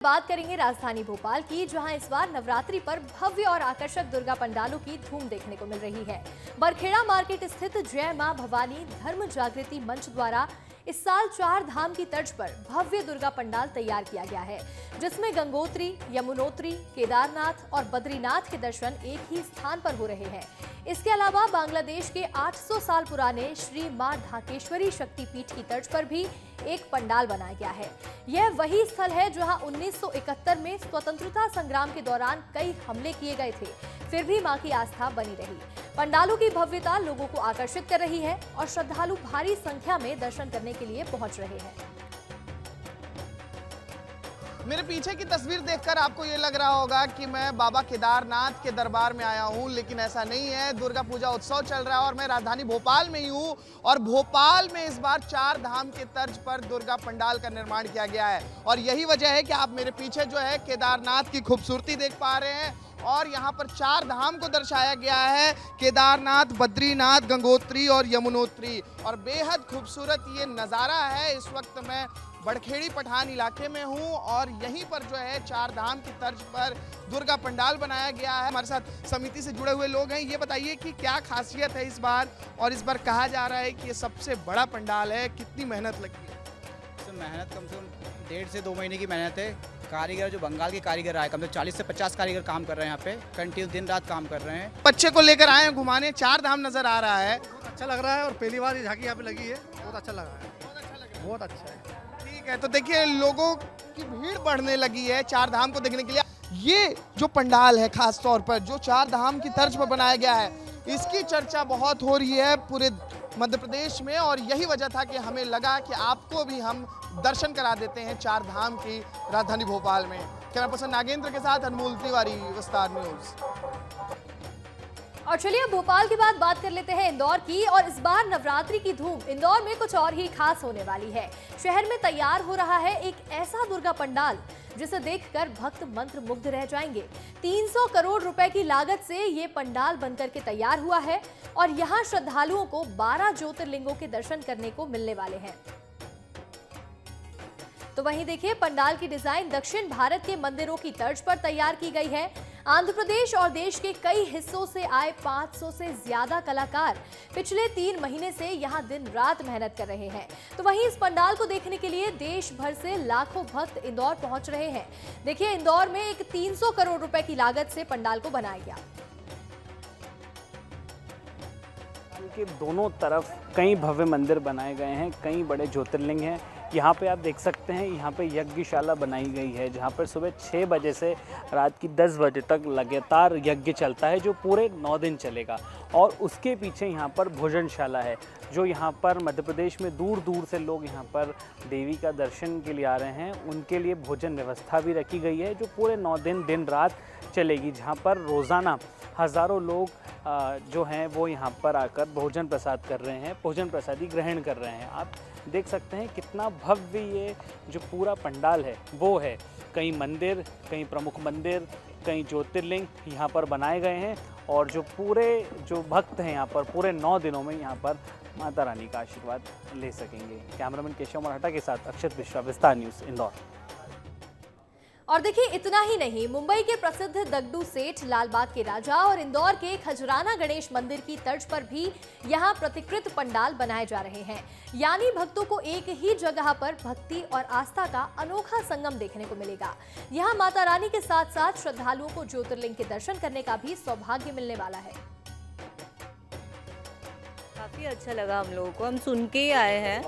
बात करेंगे राजधानी भोपाल की, जहां इस बार नवरात्रि पर भव्य और आकर्षक दुर्गा पंडालों की धूम देखने को मिल रही है। बरखेड़ा मार्केट स्थित जय मां भवानी धर्म जागृति मंच द्वारा इस साल 4 धाम की तर्ज पर भव्य दुर्गा पंडाल तैयार किया गया है, जिसमें गंगोत्री, यमुनोत्री, केदारनाथ और बद्रीनाथ के दर्शन एक ही स्थान पर हो रहे हैं। इसके अलावा बांग्लादेश के 800 साल पुराने श्री मां ढाकेश्वरी शक्तिपीठ की तर्ज पर भी एक पंडाल बनाया गया है। यह वही स्थल है जहां 1971 में स्वतंत्रता संग्राम के दौरान कई हमले किए गए थे, फिर भी मां की आस्था बनी रही। पंडालों की भव्यता लोगों को आकर्षित कर रही है और श्रद्धालु भारी संख्या में दर्शन करने के लिए पहुंच रहे हैं। मेरे पीछे की तस्वीर देखकर आपको ये लग रहा होगा कि मैं बाबा केदारनाथ के दरबार में आया हूँ, लेकिन ऐसा नहीं है। दुर्गा पूजा उत्सव चल रहा है और मैं राजधानी भोपाल में ही हूँ। और भोपाल में इस बार 4 धाम के तर्ज पर दुर्गा पंडाल का निर्माण किया गया है और यही वजह है कि आप मेरे पीछे जो है केदारनाथ की खूबसूरती देख पा रहे हैं। और यहाँ पर 4 धाम को दर्शाया गया है, केदारनाथ, बद्रीनाथ, गंगोत्री और यमुनोत्री। और बेहद खूबसूरत ये नज़ारा है। इस वक्त मैं बड़खेड़ी पठान इलाके में हूँ और यहीं पर जो है 4 धाम की तर्ज पर दुर्गा पंडाल बनाया गया है। हमारे साथ समिति से जुड़े हुए लोग हैं। ये बताइए कि क्या खासियत है इस बार, और इस बार कहा जा रहा है कि ये सबसे बड़ा पंडाल है, कितनी मेहनत लगी है? मेहनत कम से कम 1.5 से 2 महीने की मेहनत है। कारीगर जो बंगाल के कारीगर आए, कम से 40 से 50 कारीगर काम कर रहे हैं यहाँ पे, कंटिन्यू दिन रात काम कर रहे हैं। बच्चे को लेकर आए हैं घुमाने, 4 धाम नजर आ रहा है, अच्छा लग रहा है और पहली बार ये झांकी यहाँ पे लगी है, बहुत अच्छा लग रहा है, बहुत अच्छा है। ठीक है, तो देखिए लोगों की भीड़ बढ़ने लगी है 4 धाम को देखने के लिए। ये जो पंडाल है खास तौर पर जो 4 धाम की तर्ज पर बनाया गया है, इसकी चर्चा बहुत हो रही है पूरे मध्य प्रदेश में और यही वजह था कि हमें लगा कि आपको भी हम दर्शन करा देते हैं 4 धाम की राजधानी भोपाल में। कैमरा पर्सन नागेंद्र के साथ अनमोल तिवारी, विस्तार न्यूज। और चलिए अब भोपाल के बाद बात कर लेते हैं इंदौर की। और इस बार नवरात्रि की धूम इंदौर में कुछ और ही खास होने वाली है। शहर में तैयार हो रहा है एक ऐसा दुर्गा पंडाल जिसे देखकर भक्त मंत्र मुग्ध रह जाएंगे। 300 करोड़ रुपए की लागत से ये पंडाल बनकर के तैयार हुआ है और यहाँ श्रद्धालुओं को 12 ज्योतिर्लिंगों के दर्शन करने को मिलने वाले हैं। तो वहीं देखिए पंडाल की डिजाइन दक्षिण भारत के मंदिरों की तर्ज पर तैयार की गई है। आंध्र प्रदेश और देश के कई हिस्सों से आए 500 से ज्यादा कलाकार पिछले 3 महीने से यहां दिन रात मेहनत कर रहे हैं। तो वहीं इस पंडाल को देखने के लिए देश भर से लाखों भक्त इंदौर पहुंच रहे हैं। देखिए इंदौर में एक 300 करोड़ रुपए की लागत से पंडाल को बनाया गया। के दोनों तरफ कई भव्य मंदिर बनाए गए हैं, कई बड़े ज्योतिर्लिंग हैं। यहाँ पे आप देख सकते हैं, यहाँ पे यज्ञशाला बनाई गई है जहाँ पर सुबह 6 बजे से रात की 10 बजे तक लगातार यज्ञ चलता है, जो पूरे 9 दिन चलेगा। और उसके पीछे यहाँ पर भोजनशाला है, जो यहाँ पर मध्य प्रदेश में दूर दूर से लोग यहाँ पर देवी का दर्शन के लिए आ रहे हैं। उनके लिए भोजन व्यवस्था भी रखी गई है, जो पूरे 9 दिन दिन रात चलेगी, जहाँ पर रोज़ाना हज़ारों लोग जो हैं वो यहाँ पर आकर भोजन प्रसाद कर रहे हैं, भोजन प्रसादी ग्रहण कर रहे हैं। आप देख सकते हैं कितना भव्य ये जो पूरा पंडाल है वो है। कई मंदिर, कई प्रमुख मंदिर, कई ज्योतिर्लिंग यहाँ पर बनाए गए हैं और जो भक्त हैं यहाँ पर पूरे 9 दिनों में यहाँ पर माता रानी का आशीर्वाद ले सकेंगे। कैमरामैन केशव मराठा के साथ अक्षत मिश्रा, विस्तार न्यूज़, इंदौर। और देखिए इतना ही नहीं, मुंबई के प्रसिद्ध दगडू सेठ, लालबाग के राजा और इंदौर के खजराना गणेश मंदिर की तर्ज पर भी यहां प्रतिकृत पंडाल बनाए जा रहे हैं। यानी भक्तों को एक ही जगह पर भक्ति और आस्था का अनोखा संगम देखने को मिलेगा। यहां माता रानी के साथ साथ श्रद्धालुओं को ज्योतिर्लिंग के दर्शन करने का भी सौभाग्य मिलने वाला है। काफ़ी अच्छा लगा हम लोगों को, हम सुन के ही आए हैं,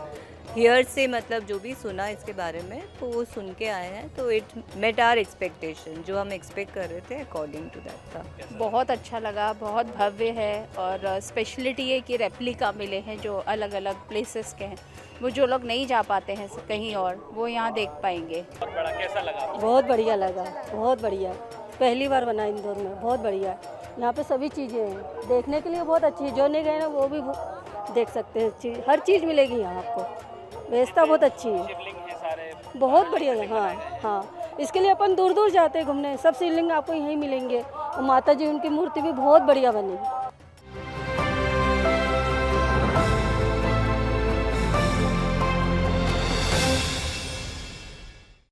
हियर से मतलब जो भी सुना इसके बारे में तो वो सुन के आए हैं, तो इट मेट आवर एक्सपेक्टेशन, जो हम एक्सपेक्ट कर रहे थे अकॉर्डिंग टू दैट था। बहुत अच्छा लगा, बहुत भव्य है और स्पेशलिटी है कि रेप्लिका मिले हैं जो अलग अलग प्लेसेस के हैं, वो जो लोग नहीं जा पाते हैं कहीं और वो यहाँ देख पाएंगे। कैसा लगा? बहुत बढ़िया लगा, बहुत बढ़िया, पहली बार बना इंदौर में, बहुत बढ़िया। यहाँ पे सभी चीज़ें हैं देखने के लिए, बहुत अच्छी है। जो नहीं गए ना वो भी देख सकते हैं, हर चीज़ मिलेगी यहाँ आपको, व्यवस्था बहुत अच्छी है, बहुत बढ़िया है। हाँ हाँ, इसके लिए अपन दूर दूर जाते हैं घूमने, सब शिवलिंग आपको यहीं मिलेंगे और माता जी उनकी मूर्ति भी बहुत बढ़िया बनी।